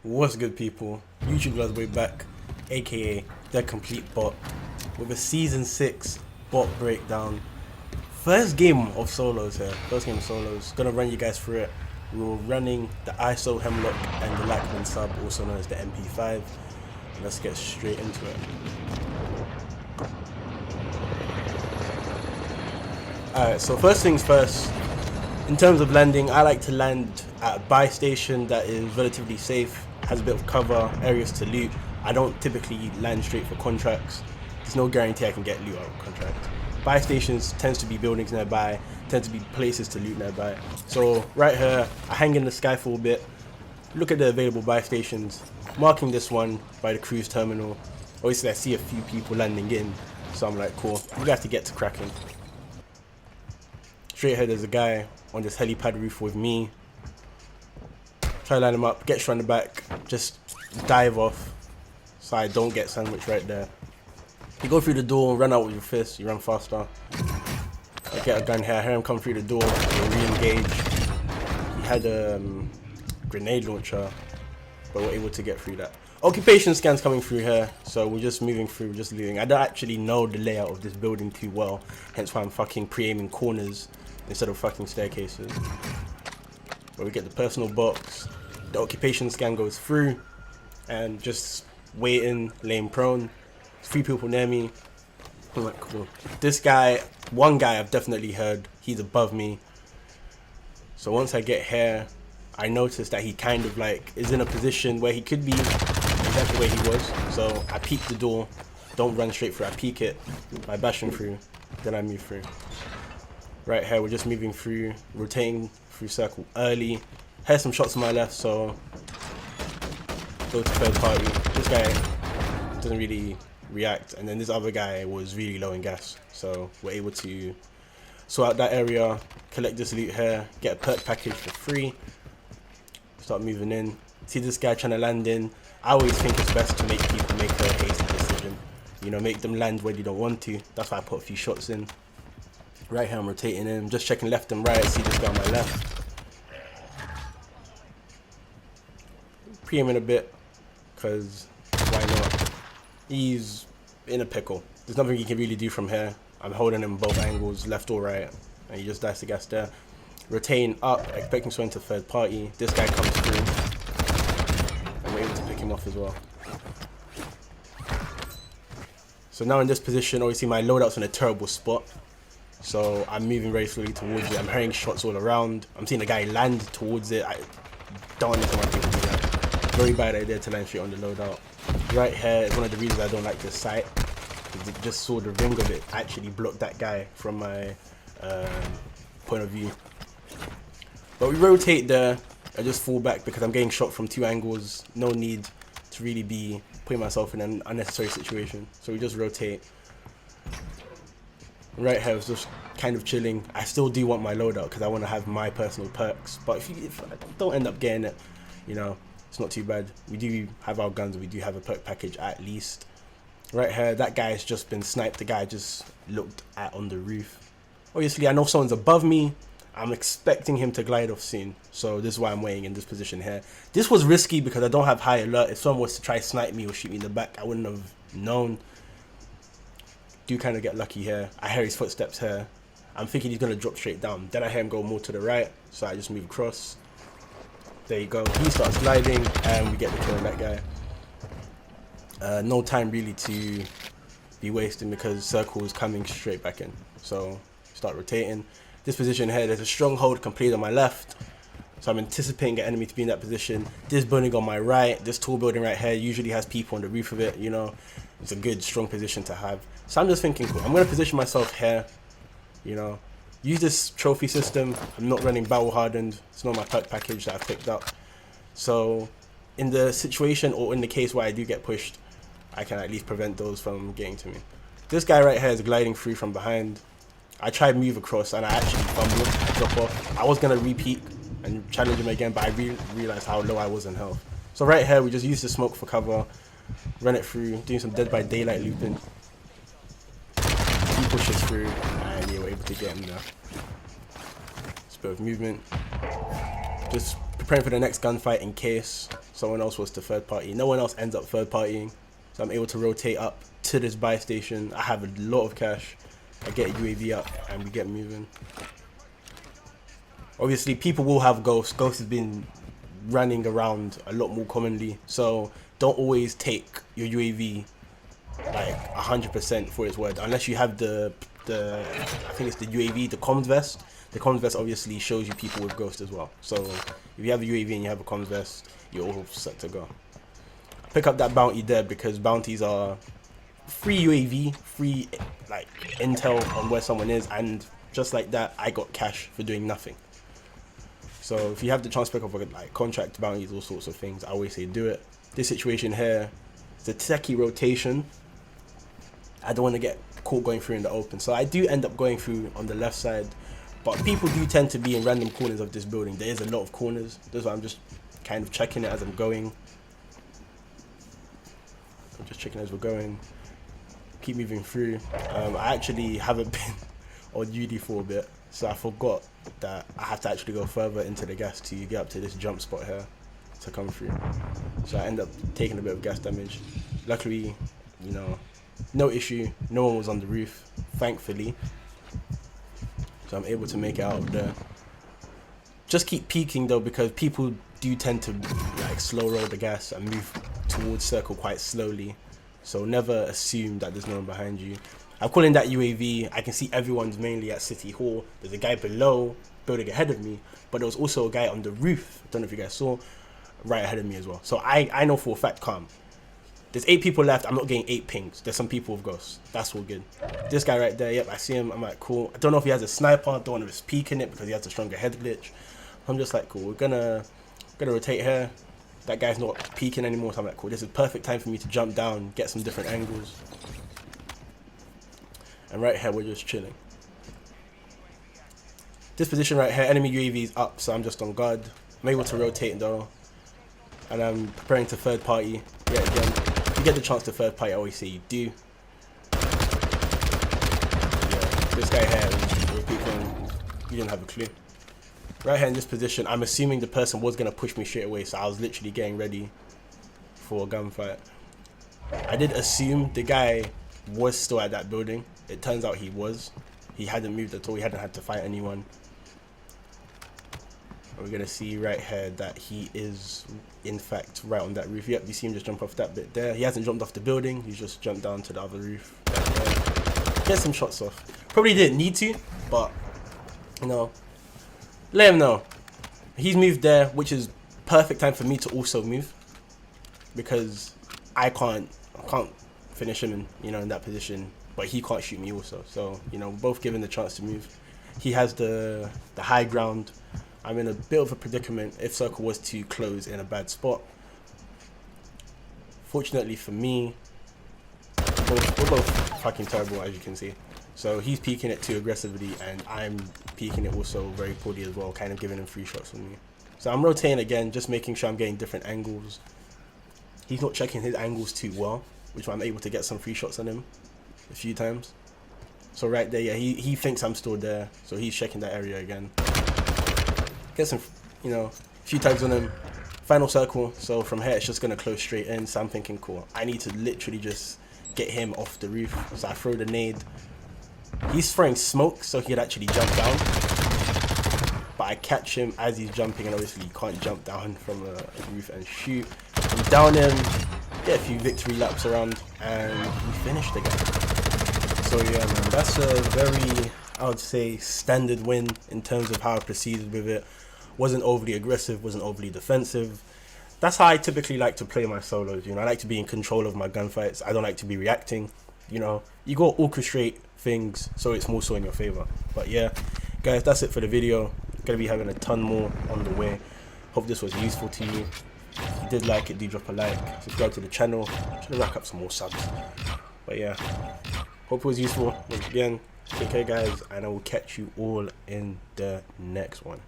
What's good, people? YouTube Guys Way Back, aka The Complete Bot, with a Season 6 bot breakdown. First game of solos here. First game of solos. Gonna run you guys through it. We're running the ISO Hemlock and the Lackman sub, also known as the MP5. Let's get straight into it. Alright, so first things first. In terms of landing, I like to land at a buy station that is relatively safe, has a bit of cover, areas to loot. I don't typically land straight for contracts. There's no guarantee I can get loot out of contracts. Buy stations tends to be buildings nearby, tend to be places to loot nearby. So right here, I hang in the sky for a bit, look at the available buy stations, marking this one by the cruise terminal. Obviously I see a few people landing in, so I'm like, cool, we have to get to cracking. Straight ahead there's a guy on this helipad roof with me. Try to line him up, get shot in the back, just dive off so I don't get sandwiched right there. You go through the door, run out with your fist, you run faster. I get a gun here, I hear him come through the door, re-engage. He had a grenade launcher, but we're able to get through that. Occupation scans coming through here, so we're just moving through, just looting. I don't actually know the layout of this building too well, hence why I'm fucking pre-aiming corners instead of fucking staircases. But we get the personal box, the occupation scan goes through, and just waiting, laying prone. 3 people near me. I'm like, cool. This guy, one guy I've definitely heard, he's above me. So once I get here, I notice that he kind of like is in a position where he could be exactly where he was. So I peek the door, don't run straight through, I peek it by bashing through, then I move through. Right here, we're just moving through, rotating through circle early. Here's some shots on my left, so go to third party. This guy doesn't really react, and then this other guy was really low in gas, so we're able to sort out that area, collect this loot here, get a perk package for free, start moving in. See this guy trying to land in. I always think it's best to make people make a hasty decision, you know, make them land where they don't want to. That's why I put a few shots in. Right here I'm rotating in, just checking left and right. See this guy on my left, pre-aiming a bit because why not. He's in a pickle. There's nothing he can really do from here. I'm holding him both angles, left or right, and he just dies the gas there. Rotating up, expecting someone to third party. This guy comes through, and we're able to pick him off as well. So now in this position, obviously my loadout's in a terrible spot. So I'm moving very slowly towards it. I'm hearing shots all around. I'm seeing a guy land towards it. I don't understand why people do that. Very bad idea to land straight on the loadout. Right here is one of the reasons I don't like this site. It just saw the ring of it actually blocked that guy from my point of view. But we rotate there. I just fall back because I'm getting shot from 2 angles. No need to really be putting myself in an unnecessary situation. So we just rotate. Right here is just kind of chilling. I still do want my loadout because I want to have my personal perks. But if I don't end up getting it, you know, it's not too bad. We do have our guns. We do have a perk package at least. Right here, that guy has just been sniped. The guy I just looked at on the roof. Obviously, I know someone's above me. I'm expecting him to glide off soon. So this is why I'm waiting in this position here. This was risky because I don't have high alert. If someone was to try snipe me or shoot me in the back, I wouldn't have known. Do kind of get lucky here. I hear his footsteps here. I'm thinking he's going to drop straight down. Then I hear him go more to the right. So I just move across. There you go. He starts gliding and we get the kill on that guy. No time really to be wasting because circle is coming straight back in. So start rotating. This position here, there's a stronghold completed on my left. So I'm anticipating an enemy to be in that position. This building on my right, this tall building right here usually has people on the roof of it, you know. It's a good, strong position to have. So I'm just thinking, cool, I'm going to position myself here, you know. Use this trophy system. I'm not running battle hardened. It's not my perk package that I've picked up. So in the situation or in the case where I do get pushed, I can at least prevent those from getting to me. This guy right here is gliding through from behind. I tried to move across and I actually fumbled. I drop off. I was going to repeat and challenge him again, but I realized how low I was in health. So right here, we just use the smoke for cover, run it through, doing some Dead by Daylight looping. He pushes through, and yeah, we're able to get him there. Just a bit of movement. Just preparing for the next gunfight in case someone else was to third party. No one else ends up third partying, so I'm able to rotate up to this buy station. I have a lot of cash. I get a UAV up and we get moving. Obviously, people will have ghosts. Ghosts has been running around a lot more commonly, so don't always take your UAV like 100% for its word, unless you have the I think it's the UAV, the comms vest. The comms vest obviously shows you people with ghosts as well. So if you have a UAV and you have a comms vest, you're all set to go. Pick up that bounty there because bounties are free UAV, free like intel on where someone is, and just like that, I got cash for doing nothing. So if you have the chance to pick up like contract bounties, all sorts of things, I always say do it. This situation here, it's a techie rotation. I don't want to get caught going through in the open, so I do end up going through on the left side, but people do tend to be in random corners of this building. There is a lot of corners. That's why I'm just kind of checking it as I'm going. I'm just checking as we're going. Keep moving through. I actually haven't been on duty for a bit, so I forgot that I have to actually go further into the gas to get up to this jump spot here to come through. So I end up taking a bit of gas damage. Luckily, you know, no issue. No one was on the roof, thankfully. So I'm able to make it out of there. Just keep peeking though, because people do tend to like slow roll the gas and move towards circle quite slowly. So never assume that there's no one behind you. I'm calling that UAV. I can see everyone's mainly at City Hall. There's a guy below, building ahead of me, but there was also a guy on the roof. I don't know if you guys saw, right ahead of me as well. So I know for a fact, calm. There's 8 people left. I'm not getting 8 pings. There's some people with ghosts. That's all good. This guy right there, yep, I see him. I'm like, cool. I don't know if he has a sniper. I don't want to risk peeking it because he has a stronger head glitch. I'm just like, cool. We're gonna rotate here. That guy's not peeking anymore. So I'm like, cool. This is perfect time for me to jump down, get some different angles. And right here, we're just chilling. This position right here, enemy UAV is up, so I'm just on guard. I'm able to rotate though, and I'm preparing to third party yet again. If you get the chance to third party, I always say you do. Yeah, this guy here, you didn't have a clue. Right here in this position, I'm assuming the person was gonna push me straight away, so I was literally getting ready for a gunfight. I did assume the guy was still at that building. It turns out he was. He hadn't moved at all. He hadn't had to fight anyone. We're gonna see right here that he is in fact right on that roof. Yep, you see him just jump off that bit there. He hasn't jumped off the building. He's just jumped down to the other roof. Get some shots off. Probably didn't need to, but you know, let him know. He's moved there, which is perfect time for me to also move, because I can't finish him in that position, but he can't shoot me also. So both given the chance to move. He has the high ground. I'm in a bit of a predicament if circle was to close in a bad spot. Fortunately for me, we're both fucking terrible, as you can see. So he's peeking it too aggressively, and I'm peeking it also very poorly as well, kind of giving him free shots on me. So I'm rotating again, just making sure I'm getting different angles. He's not checking his angles too well, which I'm able to get some free shots on him a few times. So right there, yeah, he thinks I'm still there, so he's checking that area again. Get some, a few tags on him. Final circle, so from here it's just gonna close straight in. So I'm thinking, cool, I need to literally just get him off the roof. So I throw the nade. He's throwing smoke so he could actually jump down, but I catch him as he's jumping, and obviously you can't jump down from a roof and shoot. I'm down him, get a few victory laps around, and we finish the game. So yeah, man, that's a very, I would say, standard win in terms of how I proceeded with it. Wasn't overly aggressive, wasn't overly defensive. That's how I typically like to play my solos. I like to be in control of my gunfights. I don't like to be reacting. You got to orchestrate things so it's more so in your favor. But yeah, guys, that's it for the video. Gonna be having a ton more on the way. Hope this was useful to you. If you did like it, do drop a like, subscribe to the channel. Try to rack up some more subs. But yeah, hope it was useful. Once again, take care, guys, and I will catch you all in the next one.